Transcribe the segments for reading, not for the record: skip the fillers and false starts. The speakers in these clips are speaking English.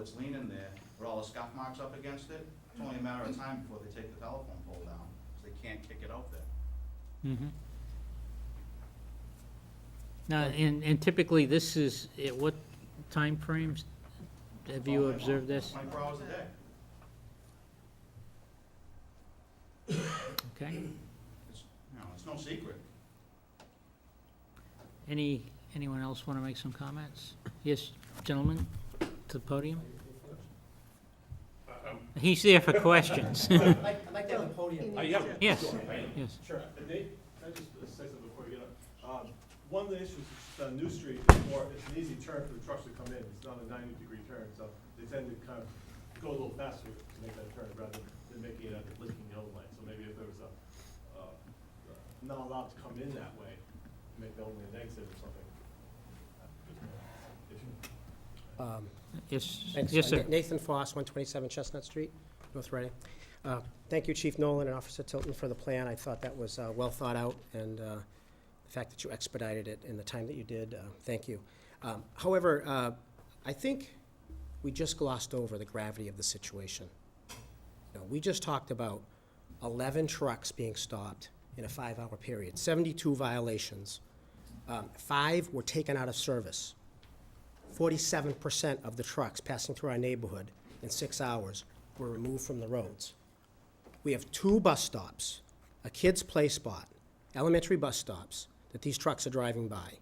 that's leaning there, with all the scuff marks up against it, it's only a matter of time before they take the telephone pole down, so they can't kick it out there. Mm-hmm. Now, and typically this is, at what time frames have you observed this? 24 hours a day. Okay. It's no secret. Anyone else want to make some comments? Yes, gentlemen, to the podium. He's there for questions. I'd like to have the podium. Yes, yes. Sure. Nate, can I just say something before you get up? One of the issues on New Street is it's an easy turn for the trucks to come in. It's not a 90-degree turn, so they tend to kind of go a little faster to make that turn rather than making it at the blinking yellow light. So maybe if there was not allowed to come in that way, make it only an exit or something. Yes, Thanks. yes, sir. Nathan Foss, 127 Chestnut Street, North Reading. Thank you, Chief Nolan and Officer Tilton, for the plan. I thought that was well thought out, and the fact that you expedited it in the time that you did, thank you. However, I think we just glossed over the gravity of the situation. You know, we just talked about 11 trucks being stopped in a 5-hour period, 72 violations. 5 were taken out of service. 47% of the trucks passing through our neighborhood in 6 hours were removed from the roads. We have 2 bus stops, a kid's play spot, elementary bus stops that these trucks are driving by.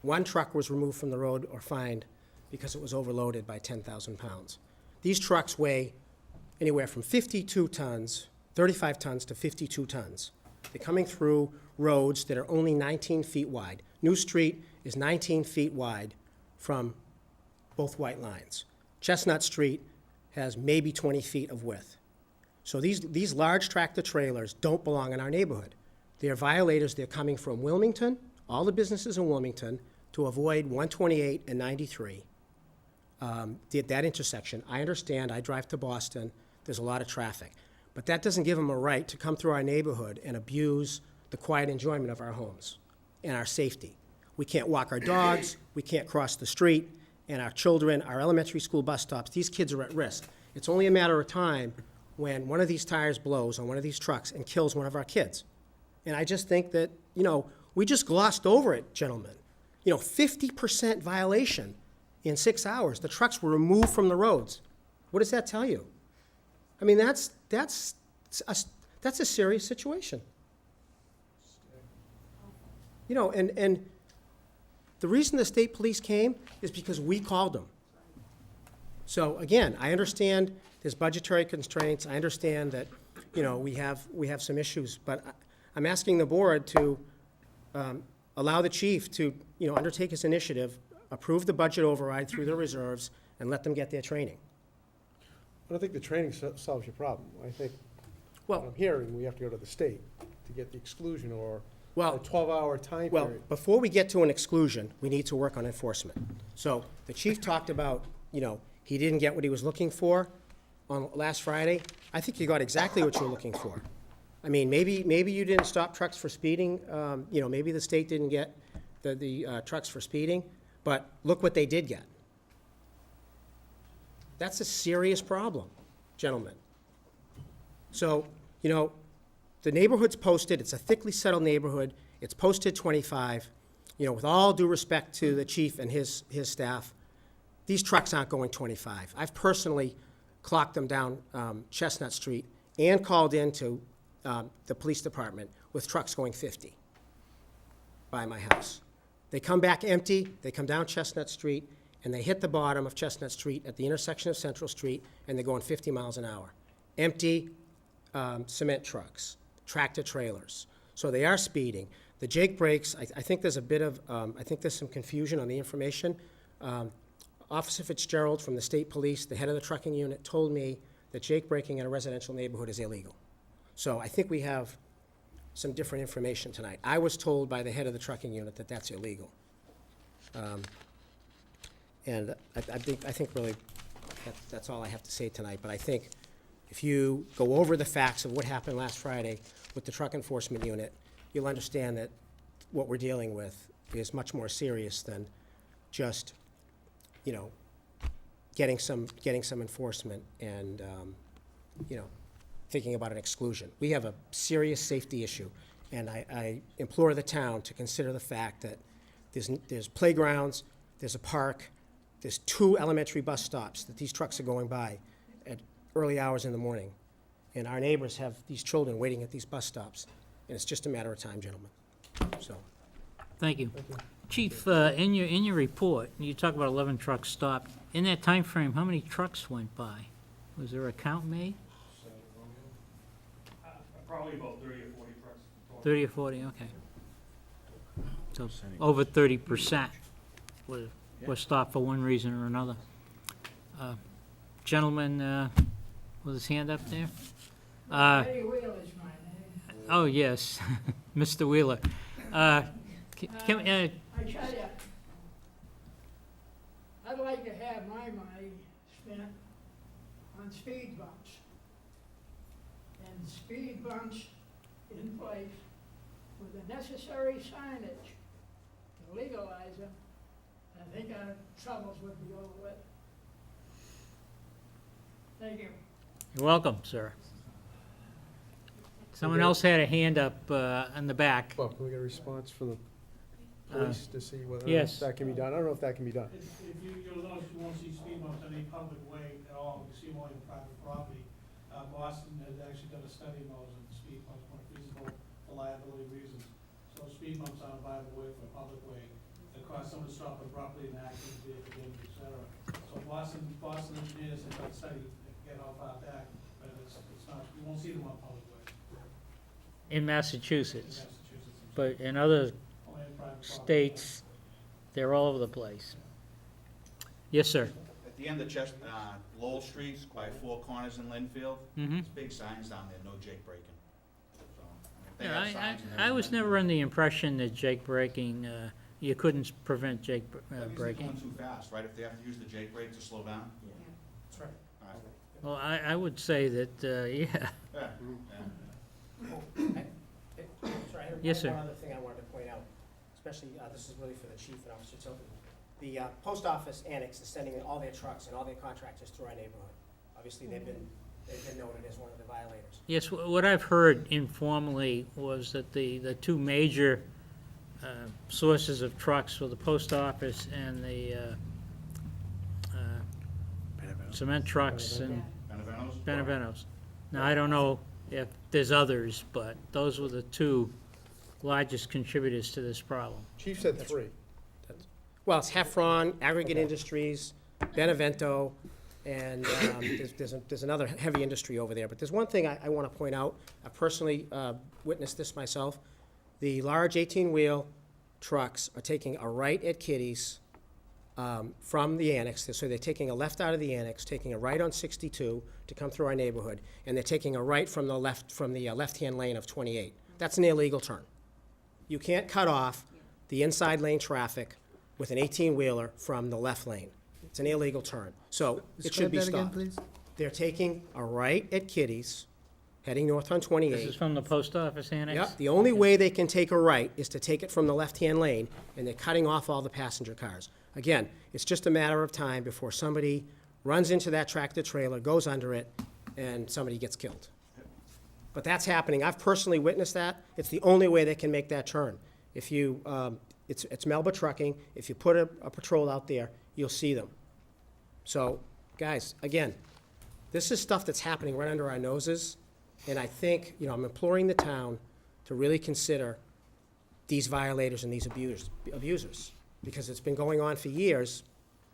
1 truck was removed from the road or fined because it was overloaded by 10,000 pounds. These trucks weigh anywhere from 52 tons, 35 tons to 52 tons. They're coming through roads that are only 19 feet wide. New Street is 19 feet wide from both white lines. Chestnut Street has maybe 20 feet of width. So these large tractor trailers don't belong in our neighborhood. They're violators. They're coming from Wilmington, all the businesses in Wilmington, to avoid 128 and 93, that intersection. I understand. I drive to Boston. There's a lot of traffic. But that doesn't give them a right to come through our neighborhood and abuse the quiet enjoyment of our homes and our safety. We can't walk our dogs, we can't cross the street, and our children, our elementary school bus stops, these kids are at risk. It's only a matter of time when one of these tires blows on one of these trucks and kills one of our kids. And I just think that, we just glossed over it, gentlemen. 50% violation in 6 hours. The trucks were removed from the roads. What does that tell you? I mean, that's a serious situation. And the reason the state police came is because we called them. So again, I understand there's budgetary constraints. I understand that, we have some issues, but I'm asking the board to allow the chief to, undertake his initiative, approve the budget override through the reserves, and let them get their training. I don't think the training solves your problem. I think, Well- what I'm hearing, we have to go to the state to get the exclusion or Well- a 12-hour time Well, period. before we get to an exclusion, we need to work on enforcement. So the chief talked about, he didn't get what he was looking for on last Friday. I think you got exactly what you were looking for. I mean, maybe you didn't stop trucks for speeding, maybe the state didn't get the trucks for speeding, but look what they did get. That's a serious problem, gentlemen. So, the neighborhood's posted, it's a thickly settled neighborhood, it's posted 25. With all due respect to the chief and his staff, these trucks aren't going 25. I've personally clocked them down Chestnut Street and called into the police department with trucks going 50 by my house. They come back empty, they come down Chestnut Street, and they hit the bottom of Chestnut Street at the intersection of Central Street, and they're going 50 miles an hour. Empty cement trucks, tractor trailers. So they are speeding. The Jake brakes, I think there's a bit of, I think there's some confusion on the information. Officer Fitzgerald from the state police, the head of the trucking unit, told me that Jake braking in a residential neighborhood is illegal. So I think we have some different information tonight. I was told by the head of the trucking unit that that's illegal. And I think really that's all I have to say tonight. But I think if you go over the facts of what happened last Friday with the truck enforcement unit, you'll understand that what we're dealing with is much more serious than just, getting some enforcement and, you know, thinking about an exclusion. We have a serious safety issue, and I implore the town to consider the fact that there's playgrounds, there's a park, there's 2 elementary bus stops that these trucks are going by at early hours in the morning. And our neighbors have these children waiting at these bus stops, and it's just a matter of time, gentlemen. So, Thank you. Chief, in your report, you talk about 11 trucks stopped. In that time frame, how many trucks went by? Was there a count made? Probably about 30 or 40 trucks. 30 or 40, okay. So over 30% were stopped for one reason or another. Gentleman with his hand up there? Eddie Wheeler's my name. Oh, yes, Mr. Wheeler. I tell you, I'd like to have my money spent on speed bumps. And speed bumps in place with the necessary signage to legalize them. I think our troubles would be over with. Thank you. You're welcome, sir. Someone else had a hand up in the back. Well, can we get a response from the police to see whether yes. that can be done? I don't know if that can be done. If you'll notice, you won't see speed bumps on any public way at all, you see them only on private property. Boston has actually done a study on those, and speed bumps weren't feasible for liability reasons. So speed bumps aren't a viable way for a public way. They cause someone to stop abruptly and accident, vehicle damage, et cetera. So Boston engineers have done a study, get how far back, but it's not, you won't see them on public way In in Massachusetts, Massachusetts. but in other Only on private property. states, they're all over the place. Yes, sir. At the end of Lowell Street, by Four Corners in Linfield, Mm-hmm. there's big signs down there, no Jake breaking. So, if they Yeah, have I signs and I was everything- never under the impression that Jake braking, you couldn't prevent Jake Well, usually they're braking. going too fast, right? If they have to use the Jake brake to slow down? that's right. All right. Well, I would say that, yeah. Yeah, yeah. Sorry, I had Yes, sir. one other thing I wanted to point out, especially, this is really for the chief and Officer Tilton. The post office annex is sending all their trucks and all their contractors through our neighborhood. Obviously, they've been noted as one of the violators. Yes, what I've heard informally was that the 2 major sources of trucks were the post office and the cement trucks and Beneventos? Beneventos. Now, I don't know if there's others, but those were the 2 largest contributors to this problem. Chief said 3. Well, it's Heffron, Aggregate Industries, Benevento, and there's another heavy industry over there. But there's one thing I want to point out. I personally witnessed this myself. The large 18-wheel trucks are taking a right at Kitty's from the annex. So they're taking a left out of the annex, taking a right on 62 to come through our neighborhood, and they're taking a right from the left-hand lane of 28. That's an illegal turn. You can't cut off the inside lane traffic with an 18-wheeler from the left lane. It's an illegal turn. So it should be stopped. They're taking a right at Kitty's, heading north on 28. This is from the post office annex? Yep, the only way they can take a right is to take it from the left-hand lane, and they're cutting off all the passenger cars. Again, it's just a matter of time before somebody runs into that tractor-trailer, goes under it, and somebody gets killed. But that's happening. I've personally witnessed that. It's the only way they can make that turn. If you, it's Melba Trucking. If you put a patrol out there, you'll see them. So, guys, again, this is stuff that's happening right under our noses, and I think, I'm imploring the town to really consider these violators and these abusers, because it's been going on for years,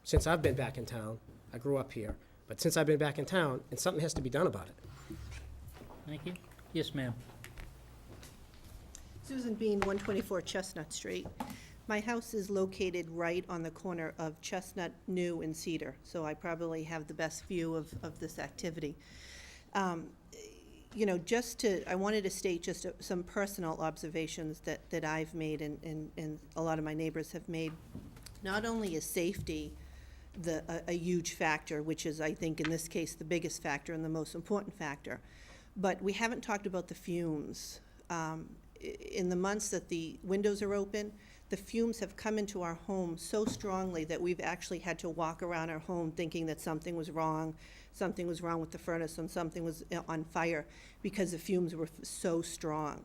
since I've been back in town. I grew up here, but since I've been back in town, and something has to be done about it. Thank you. Yes, ma'am. Susan Bean, 124 Chestnut Street. My house is located right on the corner of Chestnut, New, and Cedar, so I probably have the best view of this activity. I wanted to state just some personal observations that I've made and a lot of my neighbors have made. Not only is safety a huge factor, which is, I think, in this case, the biggest factor and the most important factor, but we haven't talked about the fumes. In the months that the windows are open, the fumes have come into our home so strongly that we've actually had to walk around our home thinking that something was wrong with the furnace, and something was on fire, because the fumes were so strong.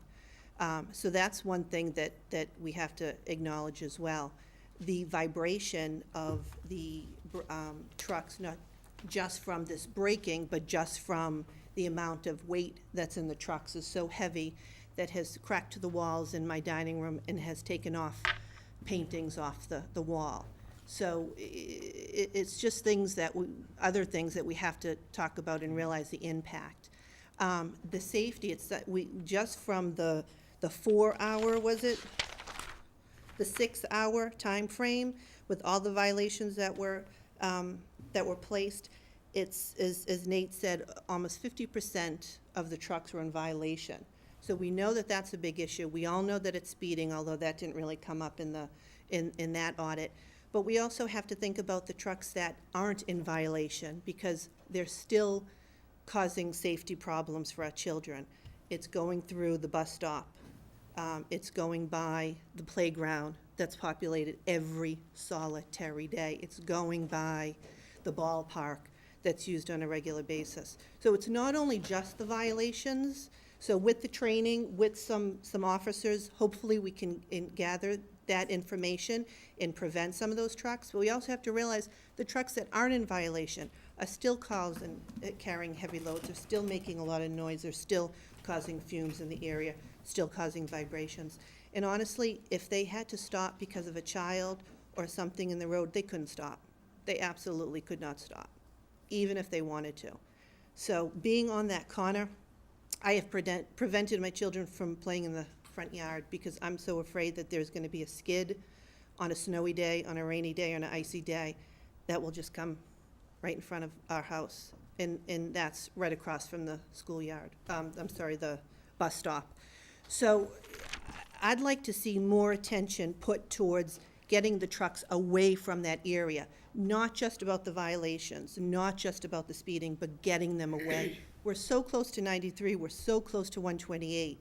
So that's one thing that we have to acknowledge as well. The vibration of the trucks, not just from this braking, but just from the amount of weight that's in the trucks, is so heavy that has cracked the walls in my dining room and has taken off paintings off the wall. So it's just things that, other things that we have to talk about and realize the impact. The safety, it's that just from the 4-hour, was it? The 6-hour time frame with all the violations that were placed, it's, as Nate said, almost 50% of the trucks were in violation. So we know that that's a big issue. We all know that it's speeding, although that didn't really come up in that audit. But we also have to think about the trucks that aren't in violation, because they're still causing safety problems for our children. It's going through the bus stop. It's going by the playground that's populated every solitary day. It's going by the ballpark that's used on a regular basis. So it's not only just the violations. So with the training, with some officers, hopefully we can gather that information and prevent some of those trucks. But we also have to realize the trucks that aren't in violation are still carrying heavy loads, are still making a lot of noise, they're still causing fumes in the area, still causing vibrations. And honestly, if they had to stop because of a child or something in the road, they couldn't stop. They absolutely could not stop, even if they wanted to. So being on that corner, I have prevented my children from playing in the front yard because I'm so afraid that there's going to be a skid on a snowy day, on a rainy day, on an icy day that will just come right in front of our house. And that's right across from the schoolyard. The bus stop. So I'd like to see more attention put towards getting the trucks away from that area. Not just about the violations, not just about the speeding, but getting them away. We're so close to 93, we're so close to 128.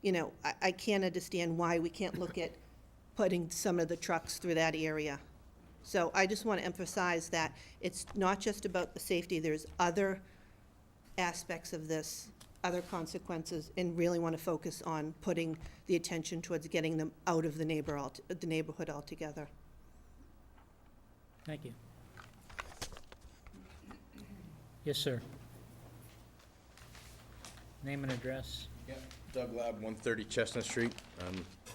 You know, I can't understand why we can't look at putting some of the trucks through that area. So I just want to emphasize that it's not just about the safety, there's other aspects of this, other consequences, and really want to focus on putting the attention towards getting them out of the neighborhood altogether. Thank you. Yes, sir. Name and address. Yep, Doug Lab, 130 Chestnut Street.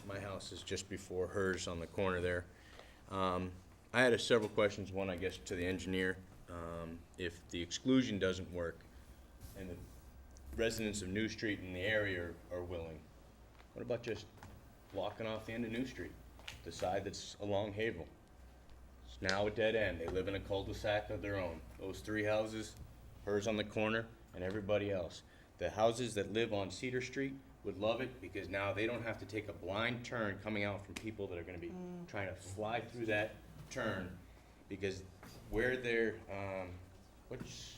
My house is just before hers on the corner there. I had several questions, one I guess to the engineer. If the exclusion doesn't work and the residents of New Street in the area are willing, what about just blocking off the end of New Street, the side that's along Havel? It's now a dead end. They live in a cul-de-sac of their own. Those 3 houses, hers on the corner, and everybody else. The houses that live on Cedar Street would love it because now they don't have to take a blind turn coming out from people that are gonna be trying to fly through that turn, because where they're, what's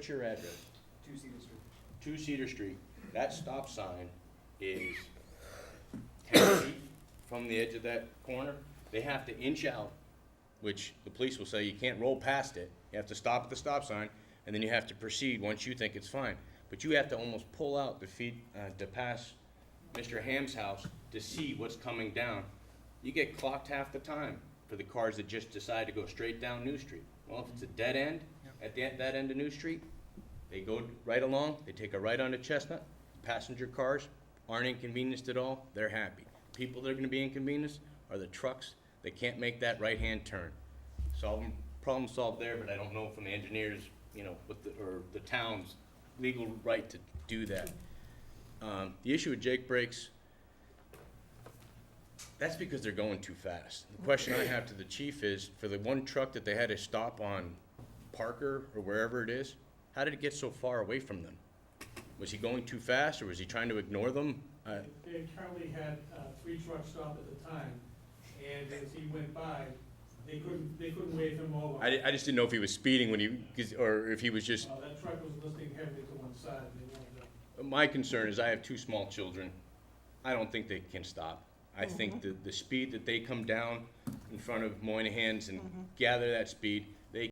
your address? 2 Cedar Street. 2 Cedar Street. That stop sign is 10 feet from the edge of that corner. They have to inch out, which the police will say you can't roll past it. You have to stop at the stop sign, and then you have to proceed once you think it's fine. But you have to almost pull out to pass Mr. Ham's house to see what's coming down. You get clocked half the time for the cars that just decide to go straight down New Street. Well, if it's a dead end at that end of New Street, they go right along, they take a right onto Chestnut. Passenger cars aren't inconvenienced at all, they're happy. People that are gonna be inconvenienced are the trucks that can't make that right-hand turn. Problem solved there, but I don't know from the engineers, you know, or the town's legal right to do that. The issue with Jake brakes, that's because they're going too fast. The question I have to the chief is, for the one truck that they had to stop on Parker or wherever it is, how did it get so far away from them? Was he going too fast, or was he trying to ignore them? They currently had 3 trucks stopped at the time, and as he went by, they couldn't wave him over. I just didn't know if he was speeding or if he was just. That truck was listing heavily to one side, and they wanted to. My concern is I have 2 small children. I don't think they can stop. I think the speed that they come down in front of Moynihan's and gather that speed